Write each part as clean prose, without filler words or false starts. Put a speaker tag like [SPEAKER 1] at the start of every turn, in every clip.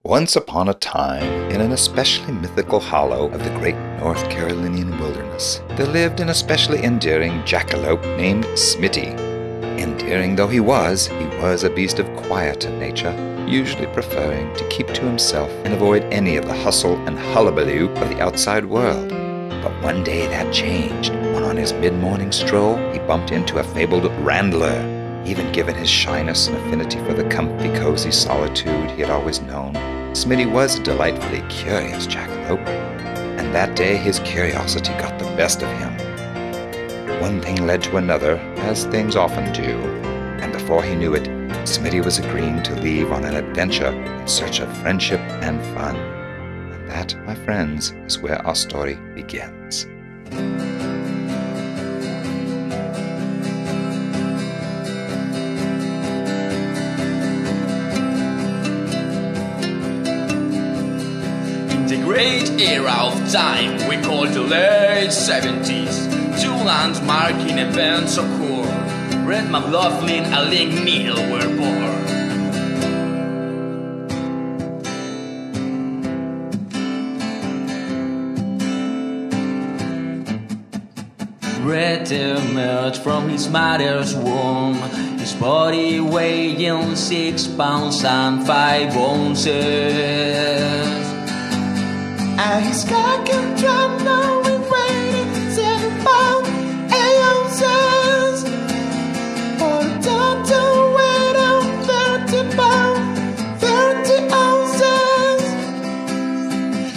[SPEAKER 1] Once upon a time, in an especially mythical hollow of the great North Carolinian wilderness, there lived an especially endearing jackalope named Smitty. Endearing though he was a beast of quieter nature, usually preferring to keep to himself and avoid any of the hustle and hullabaloo of the outside world. But one day that changed, when on his mid-morning stroll, he bumped into a fabled Randler. Even given his shyness and affinity for the comfy, cozy solitude he had always known, Smitty was a delightfully curious jackalope, and that day his curiosity got the best of him. One thing led to another, as things often do, and before he knew it, Smitty was agreeing to leave on an adventure in search of friendship and fun. And that, my friends, is where our story begins.
[SPEAKER 2] The great era of time we call the late 70s. Two landmarking events occur. Rhett McLaughlin and Link Neal were born. Rhett emerged from his mother's womb, his body weighing 6 pounds and 5 ounces.
[SPEAKER 3] And his cock and drum now we weighing 7 pounds 8 ounces. For a total weight of 30 pounds 30 ounces.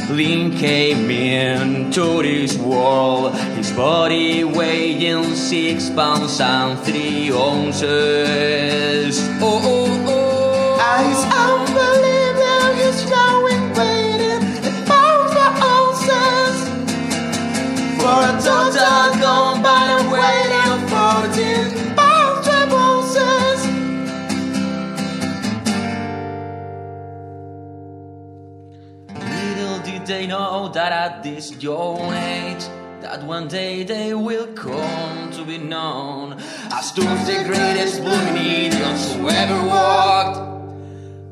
[SPEAKER 2] Link came into this world, his body weighing 6 pounds and 3 ounces. Oh, oh, oh.
[SPEAKER 3] And his unbelievable, his growing weight for a total combined weight of 14 pounds 12 ounces.
[SPEAKER 2] Little did they know that at this young age, that one day they will come to be known as two of the greatest blooming idiots who ever walked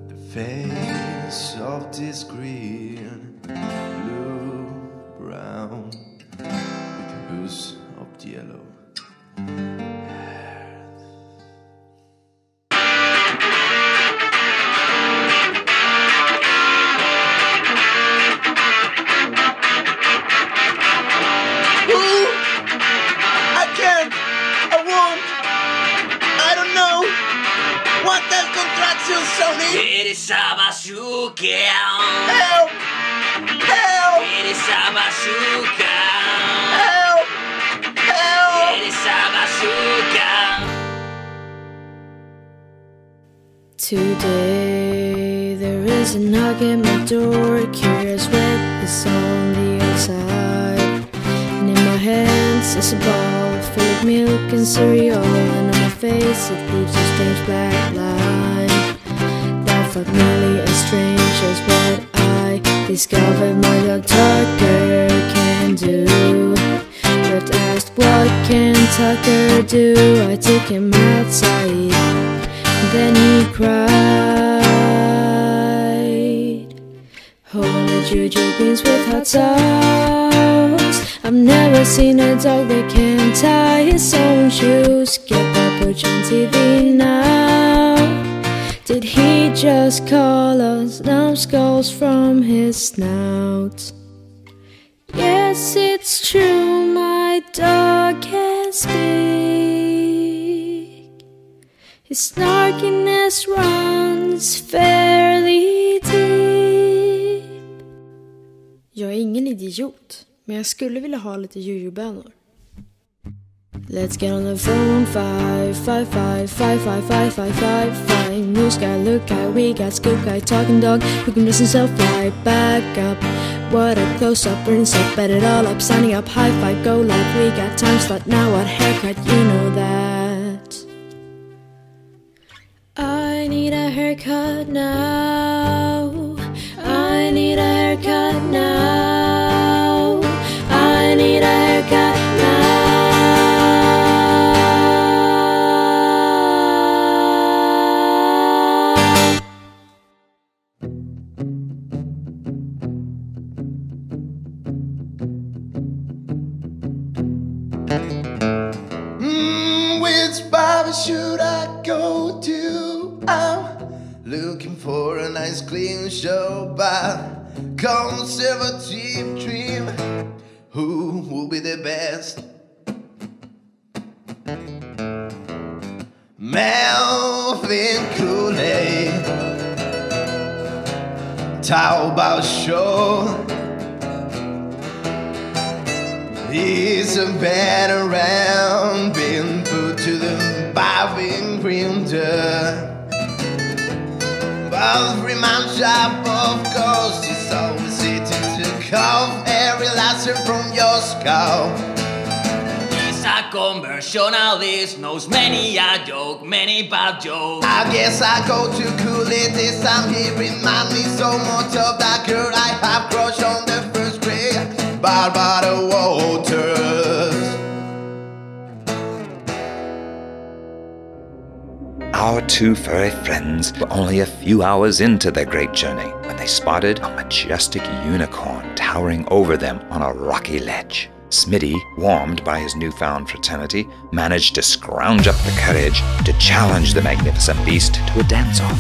[SPEAKER 2] the face of this green, blue, brown, of the yellow
[SPEAKER 3] I can't, I won't, I don't know. What does contraction Sony?
[SPEAKER 2] It is a bazooka.
[SPEAKER 3] Help! Help!
[SPEAKER 2] It is a bazooka.
[SPEAKER 3] Help! Help!
[SPEAKER 2] It is a bazooka.
[SPEAKER 4] Today there is a knock at my door. Curious Rhett is on the outside, and in my hands is a ball full of milk and cereal, and on my face it leaves a strange black line that felt nearly as strange as what I discovered my dog Tucker can do. But asked what can Tucker do, I took him outside, then he cried. Holding the juju beans with hot sauce. I've never seen a dog that can tie his own shoes. Get that butch on TV now. Did he just call us numbskulls from his snout? Yes, it's true, my dog can speak. His snarkiness runs fairly deep. Jag är ingen idiot, men jag skulle vilja ha lite jujubönor. Let's get on the phone, 555555555. New sky, look guy, we got scoop guy, talking dog who can listen himself right back up. What a close up, burns up, bet it all up, signing up, high five, go live. We got time slot now, what haircut, you know that. I need a haircut now. I need a haircut now. I need a haircut now.
[SPEAKER 3] for a nice clean show by conservative dream. Who will be the best? Melvin Cooley, Taubao Show. He's a veteran, been put to the bobbing printer. But remind shop, of course, he's always sitting to cough every lesson from your skull.
[SPEAKER 2] He's a conversationalist, knows many a joke, many bad jokes.
[SPEAKER 3] I guess I go to Cooley this time. He remind me so much of that girl I have crushed on the first grade, Barbara Walters.
[SPEAKER 1] Our two furry friends were only a few hours into their great journey when they spotted a majestic unicorn towering over them on a rocky ledge. Smitty, warmed by his newfound fraternity, managed to scrounge up the courage to challenge the magnificent beast to a dance-off.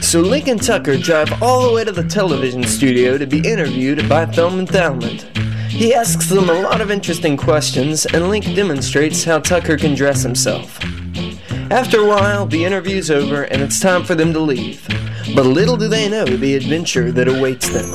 [SPEAKER 5] So Link and Tucker drive all the way to the television studio to be interviewed by Film and Thowland. He asks them a lot of interesting questions, and Link demonstrates how Tucker can dress himself. After a while, the interview's over and it's time for them to leave. But little do they know the adventure that awaits them.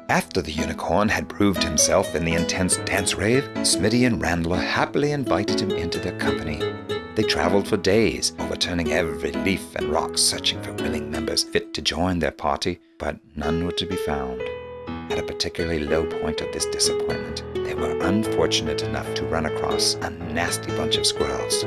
[SPEAKER 1] After the unicorn had proved himself in the intense dance rave, Smitty and Randall happily invited him into their company. They traveled for days, overturning every leaf and rock, searching for willing members fit to join their party, but none were to be found. At a particularly low point of this disappointment, they were unfortunate enough to run across a nasty bunch of squirrels.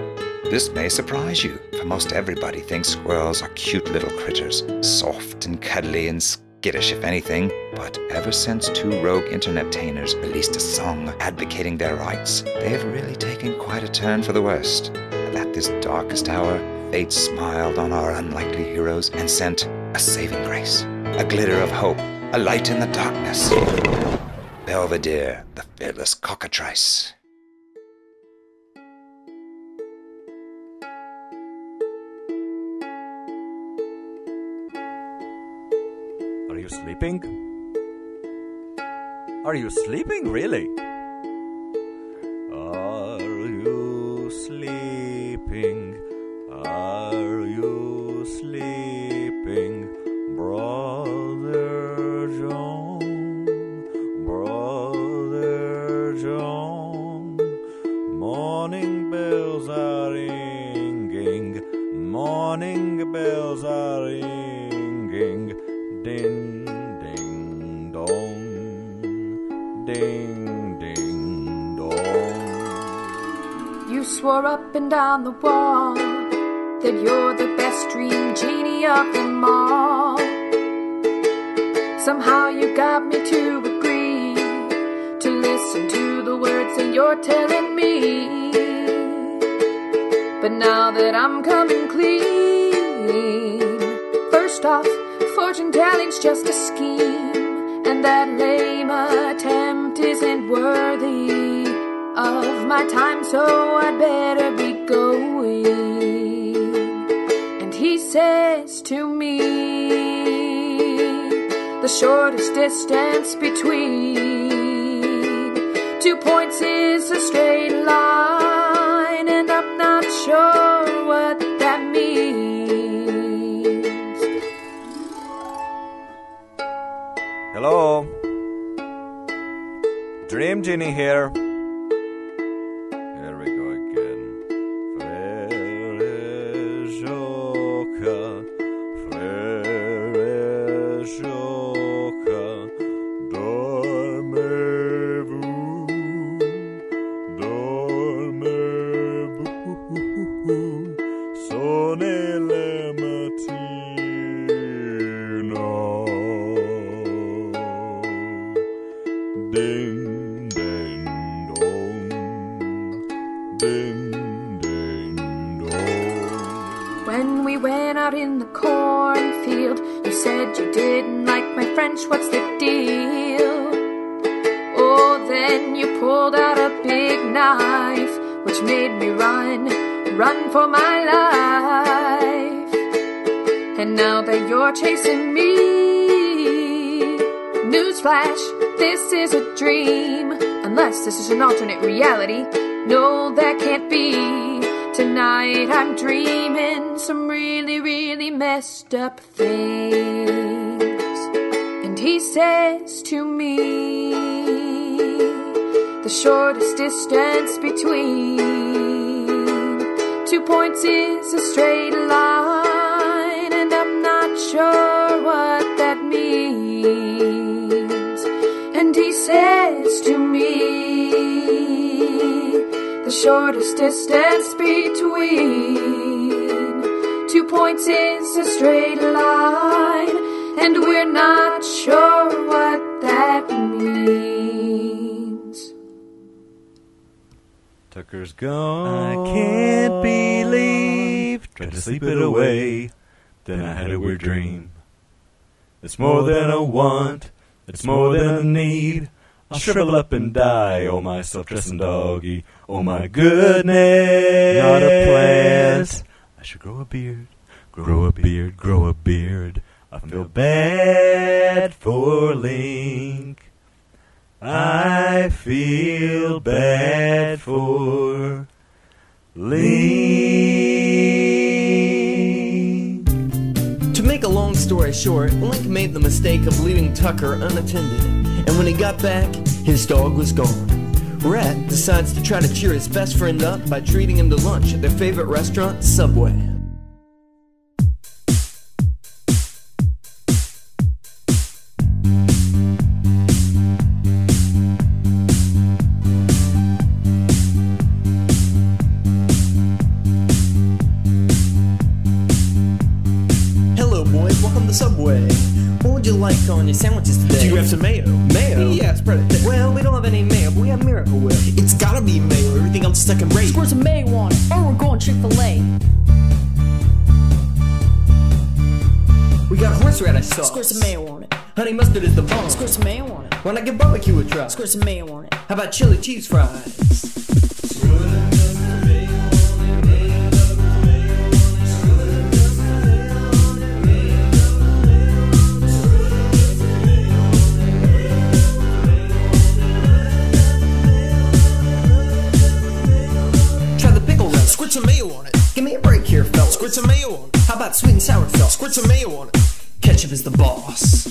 [SPEAKER 1] This may surprise you, for most everybody thinks squirrels are cute little critters, soft and cuddly and skittish if anything, but ever since two rogue internet-tainers released a song advocating their rights, they have really taken quite a turn for the worst. And at this darkest hour, fate smiled on our unlikely heroes and sent a saving grace, a glitter of hope, a light in the darkness. Belvedere, the fearless cockatrice.
[SPEAKER 6] Are you sleeping? Are you sleeping, really? Morning bells are ringing, morning bells are ringing, ding, ding, dong, ding, ding, dong.
[SPEAKER 7] You swore up and down the wall that you're the best dream genie of them all. Somehow you got me to agree to listen to the words that you're telling me. But now that I'm coming clean, first off, fortune telling's just a scheme, and that lame attempt isn't worthy of my time, so I'd better be going. And he says to me, the shortest distance between 2 points is a straight line, and I'm not sure what that means.
[SPEAKER 6] Hello? Dream Genie here. Here we go again. Frere dormez-vous, dormez-vous, sonnez le mattino. Ding, ding, dong, ding, ding, dong.
[SPEAKER 7] When we went out in the cornfield, you said you didn't like my French, what's the deal? Oh, then you pulled out a big knife, which made me run for my life. And now that you're chasing me, newsflash, this is a dream. Unless this is an alternate reality. No, that can't be. Tonight I'm dreaming some really, really messed up things. And he says to me, the shortest distance between 2 points is a straight line, and I'm not sure what that means. And he says to me, the shortest distance between 2 points is a straight line, and we're not sure what that means.
[SPEAKER 6] Tucker's gone. I can't believe. Tried to sleep it away. Then I had a weird dream. It's more than a want. It's more than a need. I'll shrivel up and die. Oh, my self-dressing doggy. Oh, my goodness. Not a plant. I should grow a beard. Grow a beard. Grow a beard. I feel bad for Link. I feel bad for Link.
[SPEAKER 5] To make a long story short, Link made the mistake of leaving Tucker unattended, and when he got back, his dog was gone. Rhett decides to try to cheer his best friend up by treating him to lunch at their favorite restaurant, Subway. Subway. What would you like on your sandwiches today?
[SPEAKER 8] Do you have some mayo?
[SPEAKER 5] Mayo?
[SPEAKER 8] Yeah, spread it there.
[SPEAKER 5] Well, we don't have any mayo, but we have Miracle Whip.
[SPEAKER 8] It's gotta be mayo. Everything else is second rate.
[SPEAKER 9] Squirt some mayo on it, or we're going Chick-fil-A.
[SPEAKER 5] We got horseradish sauce.
[SPEAKER 9] Squirt some mayo on it.
[SPEAKER 5] Honey mustard is the bomb.
[SPEAKER 9] Squirt some mayo on it.
[SPEAKER 5] Why not give barbecue a try?
[SPEAKER 9] Squirt some mayo on it.
[SPEAKER 5] How about chili cheese fries?
[SPEAKER 8] Squirt some mayo on it.
[SPEAKER 5] Give me a break here, fellas.
[SPEAKER 8] Squirt some mayo on it.
[SPEAKER 5] How about sweet and sour sauce?
[SPEAKER 8] Squirt some mayo on it.
[SPEAKER 5] Ketchup is the boss.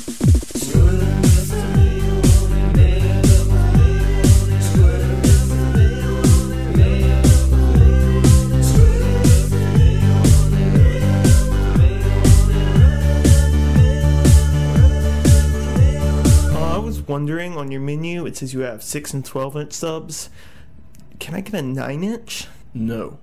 [SPEAKER 5] wondering, on your menu it says you have 6 and 12-inch subs. Can I get a 9-inch?
[SPEAKER 8] No.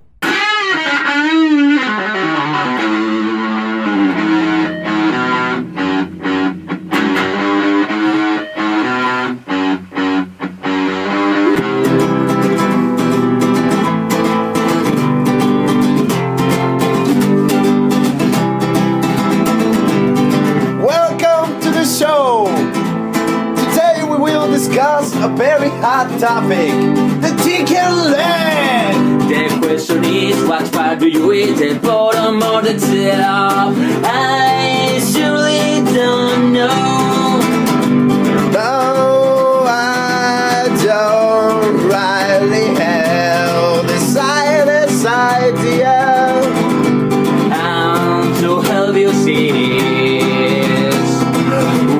[SPEAKER 3] Discuss a very hot topic, the chicken leg.
[SPEAKER 2] The question is, what part do you eat, the bottom or the top? I surely don't know.
[SPEAKER 3] No, I don't rightly have this idea.
[SPEAKER 2] To help you see this,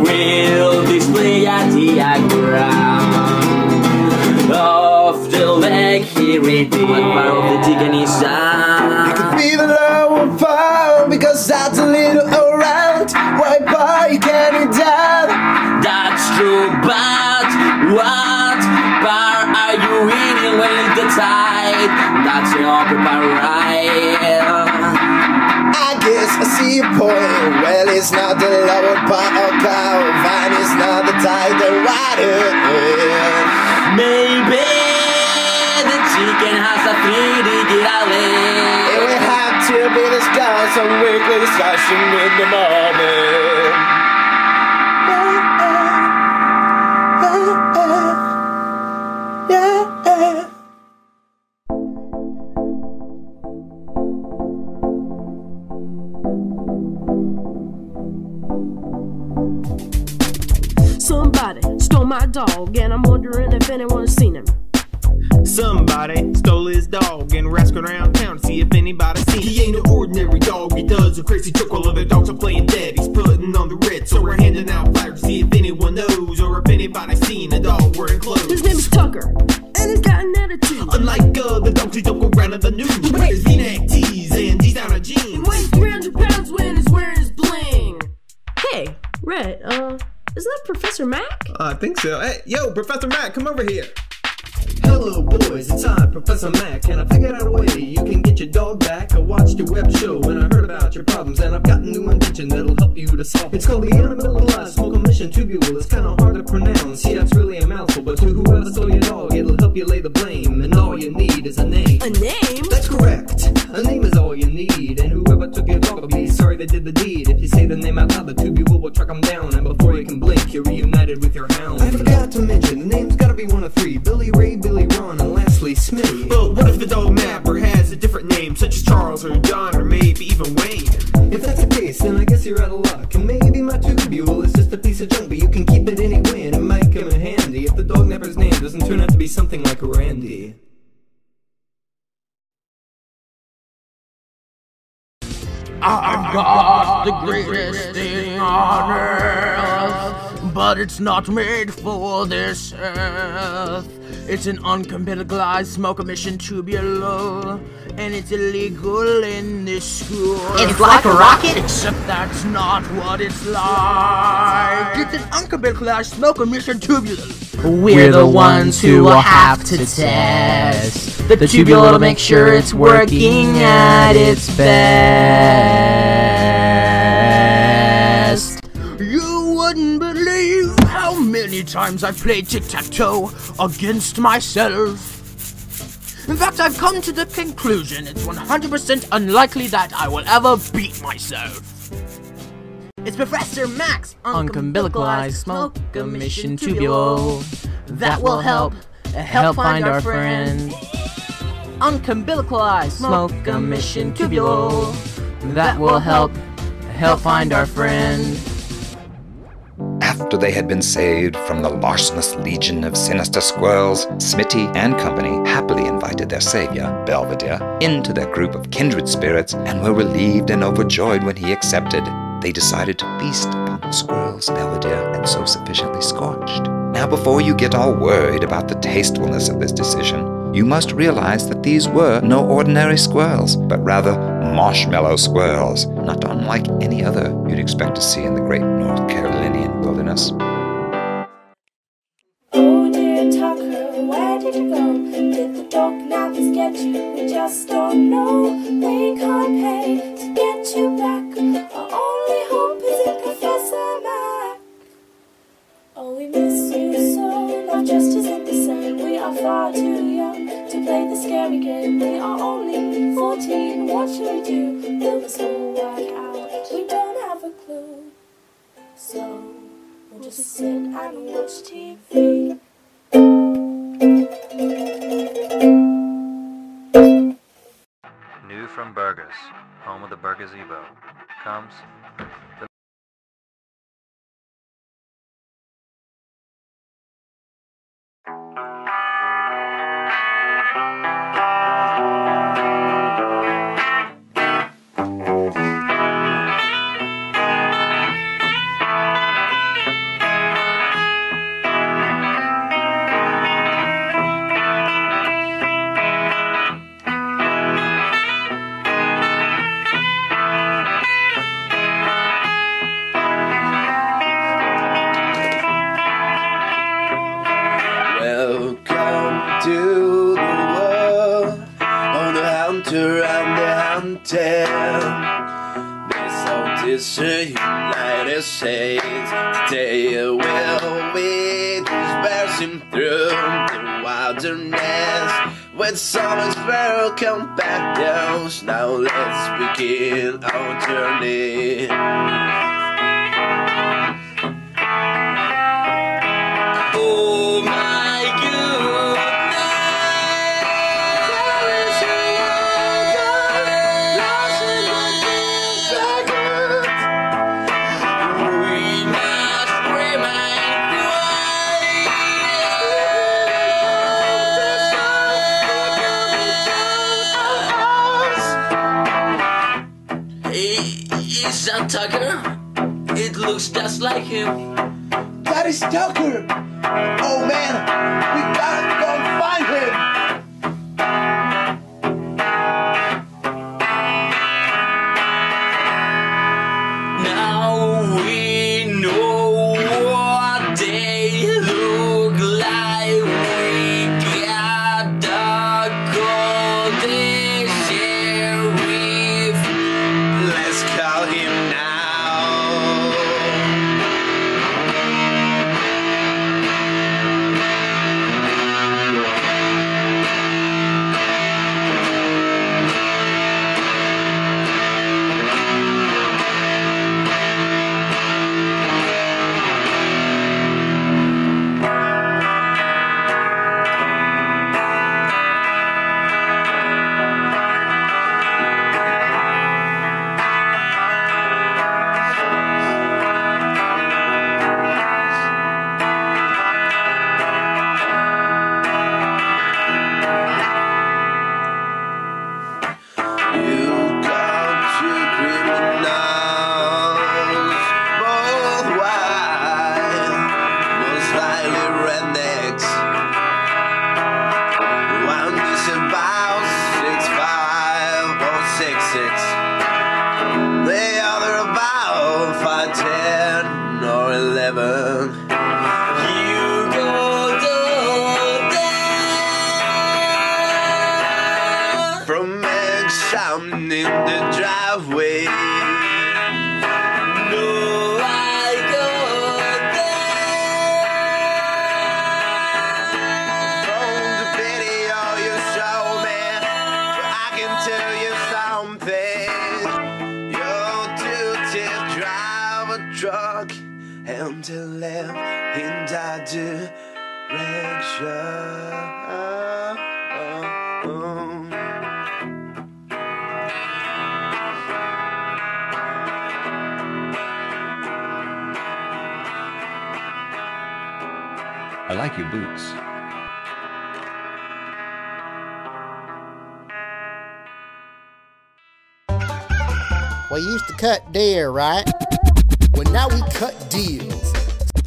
[SPEAKER 2] we'll display a diagram of the leg here it is. What part of the chicken is that?
[SPEAKER 3] It could be the lower part because that's a little around. What part you get it down?
[SPEAKER 2] That's true, but what part are you eating when it's the tide? That's the upper part, right?
[SPEAKER 3] I guess I see a point. Well, it's not the lower part of cow. Fine, it's not the tide, the water.
[SPEAKER 2] Maybe the chicken has a 3D alley.
[SPEAKER 3] It will have to be discussed, some weekly discussion in the morning. Yeah.
[SPEAKER 9] Somebody stole my dog, and I'm wondering if anyone's seen him.
[SPEAKER 8] Somebody stole his dog and rascaled around town to see if anybody's seen him. He ain't an ordinary dog, he does a crazy trick while other dogs are playing dead. He's putting on the red, so we're handing out flyers to see if anyone knows or if anybody's seen a dog wearing clothes.
[SPEAKER 9] His name is Tucker, and he's got an attitude.
[SPEAKER 8] Unlike other dogs, he don't go round in the news. He wears V-neck tees and he's down on jeans.
[SPEAKER 9] He weighs 300 pounds when he's wearing his bling. Hey, Rhett, isn't that Professor Mac?
[SPEAKER 8] I think so. Hey, yo, Professor Mac, come over here.
[SPEAKER 5] Hello boys, it's I, Professor Mac, and I figured out a way you can get your dog back. I watched your web show and I heard about your problems, and I've got a new invention that'll help you to solve. It's called the ANIMATORS smoke emission tubule. It's kinda hard to pronounce, yeah, it's really a mouthful, but to whoever stole your dog, it'll help you lay the blame, and all you need is a name.
[SPEAKER 9] A name?
[SPEAKER 5] That's correct. A name is all you need, and whoever took your dog will be sorry they did the deed. If you say the name out loud, the tubule will track them down, and before you can blink, you're reunited with your hound. I forgot to mention, the name's gotta be one of 3: Billy Ray, Billy Ron, and lastly Smitty.
[SPEAKER 8] But what if the dog mapper has a different name, such as Charles or John or maybe even Wayne?
[SPEAKER 5] If that's the case, then I guess you're out of luck. And maybe my tubule is just a piece of junk, but you can keep it anyway, and it might come in handy if the dog napper's name doesn't turn out to be something like Randy.
[SPEAKER 10] I've got the greatest thing on earth, but it's not made for this earth. It's an uncommercialized smoke emission tubule, and it's illegal in this school.
[SPEAKER 11] It's like a rocket?
[SPEAKER 10] Except that's not what it's like. It's an uncommercialized smoke emission tubule.
[SPEAKER 11] We're the ones who will have to test the tubule to make sure it's working at its best.
[SPEAKER 10] You wouldn't believe how many times I've played tic-tac-toe against myself. In fact, I've come to the conclusion it's 100% unlikely that I will ever beat myself. It's Professor Mac's
[SPEAKER 11] Uncommercialized smoke emission tubule that will help find our friend. Uncommercialized smoke emission tubule that will help find our friend.
[SPEAKER 1] After they had been saved from the larcenous legion of sinister squirrels, Smitty and company happily invited their savior, Belvedere, into their group of kindred spirits and were relieved and overjoyed when he accepted. They decided to feast upon the squirrels Belvedere had so sufficiently scorched. Now, before you get all worried about the tastefulness of this decision, you must realize that these were no ordinary squirrels, but rather marshmallow squirrels, not unlike any other you'd expect to see in the great North Carolinian wilderness.
[SPEAKER 4] we just don't know. We can't pay to get you back. Our only hope is in Professor Mac. Oh, we miss you so, life just isn't the same. We are far too young to play the scary game. We are only 14, what should we do? Will this all work out? We don't have a clue. So, we'll just sit and watch TV.
[SPEAKER 12] New from Burgers, home of the Burger Zebo, comes the
[SPEAKER 3] Welcome to the world of the hunter and the hunted. This is United States. Today will we dispersing through the wilderness with some expert companions. Now let's begin our journey. Oh my goodness, there is a world lost in the desert. We must remain quiet. Is that Tucker? It looks just like him. That is Tucker! Oh man, we gotta go find him! Now we know what they look like. We gotta golden sheriff. Let's call him now. In the driveway, no, I go there. From the video you show me, but I can tell you something. Your duty is drive a truck and to left in that direction.
[SPEAKER 1] I like your boots.
[SPEAKER 13] We used to cut deer, right? Well, now we cut deals.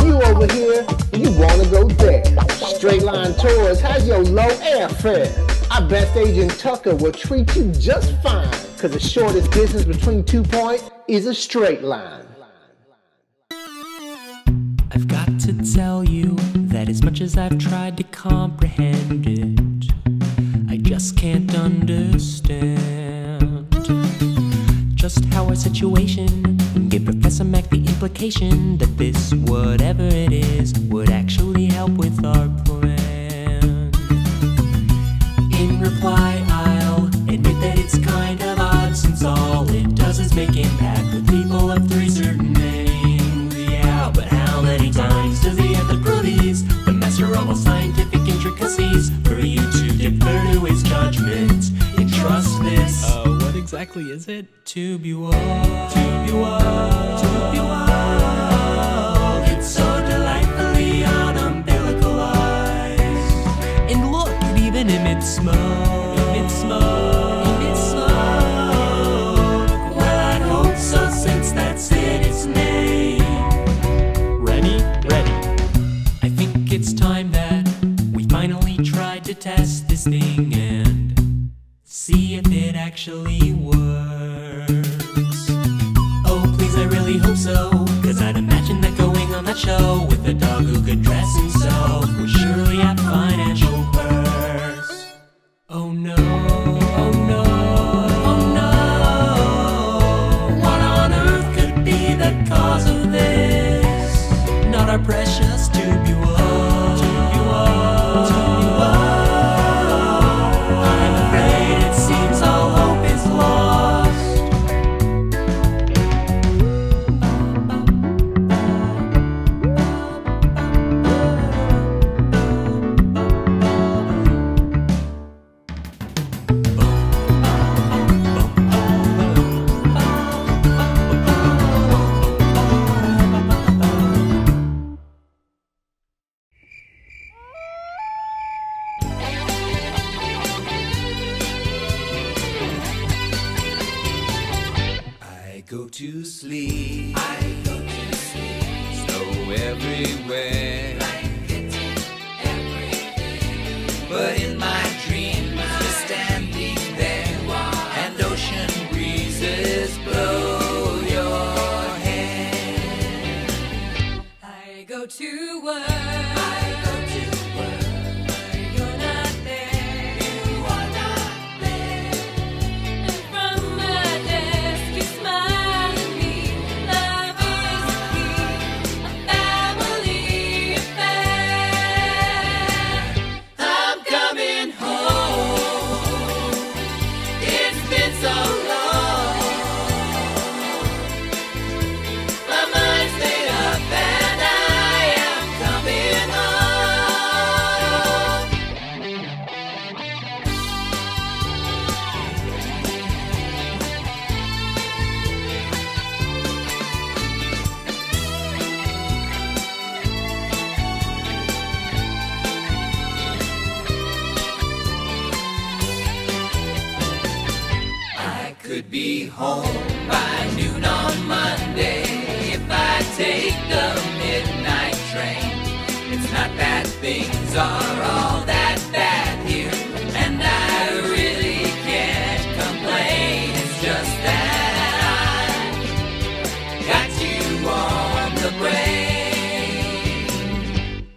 [SPEAKER 13] You over here, you wanna go there. Straight Line Tours has your low airfare. Our best agent Tucker will treat you just fine, cause the shortest distance between 2 points is a straight line.
[SPEAKER 14] I've got to tell you that as much as I've tried to comprehend it, I just just can't understand just how our situation gave Professor Mac the implication that this, whatever it is, would actually help with our plan. In reply, I'll admit that it's kind of odd, since all it does is make impact with people of three certain names. Yeah, but how many times does he have to prove these? The master of all scientific intricacies for you to defer to his judgment and trust this. What exactly is it? Tubule, it's so delightfully unumbilicalized. And look, it even emits smoke, Well, I'd hope so, since that's in its name. Ready? I think it's time that we finally tried to test this thing and see if it actually works. Oh, please, I really hope so, 'cause I'd imagine that going on that show with a dog who could dress himself would surely have financial purse. Oh no, oh no, oh no. What on earth could be the cause of this? Not our precious tubule. I'm afraid it seems all hope is lost.
[SPEAKER 2] I go to sleep. Snow everywhere. But in my dreams, you're standing there, and ocean breezes blow your hair.
[SPEAKER 15] I go to work. You're not there. And from my desk you smile at me. Love is key, a family affair.
[SPEAKER 2] I'm coming home. It's been so long. My mind's made up and I am coming home. I could be home by noon on Monday if I take the midnight train. It's not that things are all that bad here, and I really can't complain. It's just that I got you on the brain.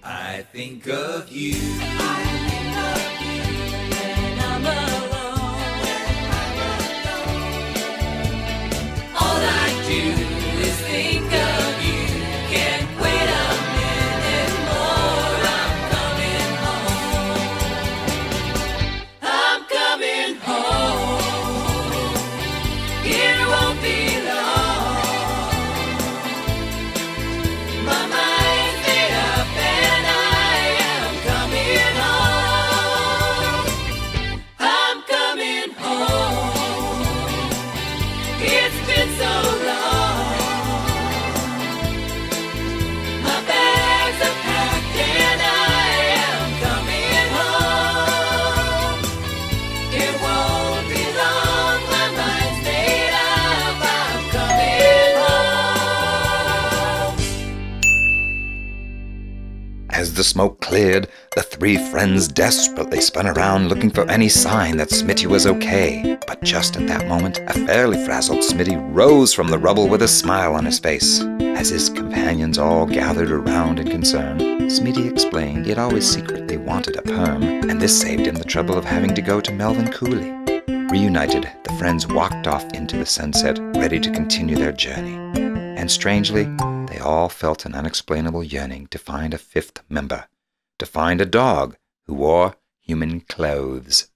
[SPEAKER 2] I think of you.
[SPEAKER 15] When I'm alone,
[SPEAKER 2] All I do is think of you. Can't wait a minute more. I'm coming home.
[SPEAKER 1] the smoke cleared, the three friends desperately spun around looking for any sign that Smitty was okay. But just at that moment, a fairly frazzled Smitty rose from the rubble with a smile on his face. As his companions all gathered around in concern, Smitty explained he had always secretly wanted a perm, and this saved him the trouble of having to go to Melvin Cooley. Reunited, the friends walked off into the sunset, ready to continue their journey. And strangely, they all felt an unexplainable yearning to find a fifth member, to find a dog who wore human clothes.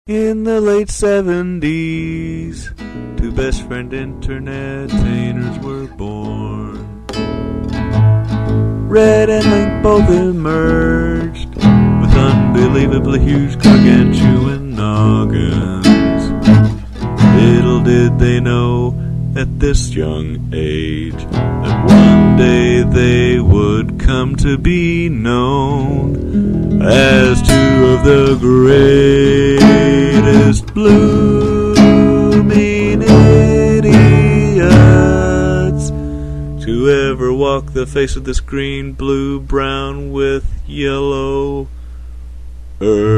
[SPEAKER 6] In the late 70s, two best friend entertainers were born. Rhett and Link both emerged with unbelievably huge gargantuan noggins. Little did they know at this young age that one day they would come to be known as two of the greatest blooming idiots to ever walk the face of this green, blue, brown with yellow earth.